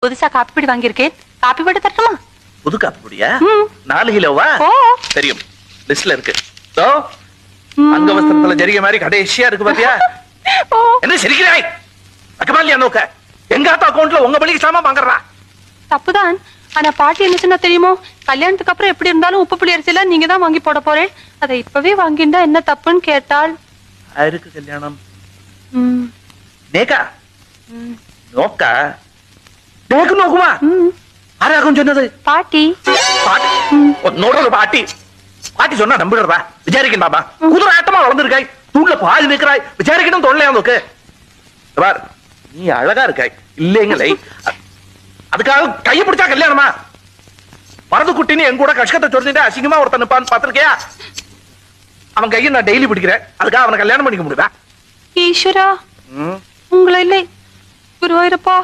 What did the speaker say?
புதுசா காப்பி பொடி வாங்கியிருக்கேன். காப்பி போட்டு தரட்டுமா? புது காப்பி பொடியா? 4 கிலோவா? தெரியும், லிஸ்ட்ல இருக்கு. அங்க வஸ்திரத்துல ஜரிகை மாதிரி கடைசியா இருக்கு பாத்தியா? என்ன சிரிக்கிறாய்? அக்கமாலியா நோக்க எங்க ஆத்தா அக்கவுண்ட்ல உங்க பள்ளிக்கு சாமா வாங்குறா? தப்புதான். ஆனா பாட்டி என்ன சொன்னா தெரியுமோ? கல்யாணத்துக்கு அப்புறம் எப்படி இருந்தாலும் உப்பு புளி அரிசியில நீங்க தான் வாங்கி போட போறேன். அதை இப்பவே வாங்கிண்டா என்ன தப்புன்னு கேட்டாள். யாருக்கு கல்யாணம்? நேக்கா நோக்கா நேக்கு நோக்குமா? ஆராகும் சொன்னது பாட்டி. நோடுறது பாட்டி. பாட்டி சொன்னா நம்பிடுறா? விசாரிக்கணும் பாபா. குதிரை ஆட்டமா வளர்ந்துருக்காய், தூண்ல பாதி நிற்கிறாய், விசாரிக்கணும் தொல்லையா நோக்கு. நீ அழகா இருக்காய் இல்லைங்களே, அதுக்காக கைய பிடிச்சா கல்யாணமா? மறந்து குட்டின்னு என் கூட கஷ்டத்தை சொல்லிட்டு அசிங்கமா ஒருத்தன் நிப்பான்னு பாத்திருக்கியா? அவன் கையை நான் டெய்லி பிடிக்கிறேன், அதுக்காக அவனை கல்யாணம் பண்ணிக்க முடியுதா? ஈஸ்வரா, உங்களை இல்லை குருவாயிரப்பா.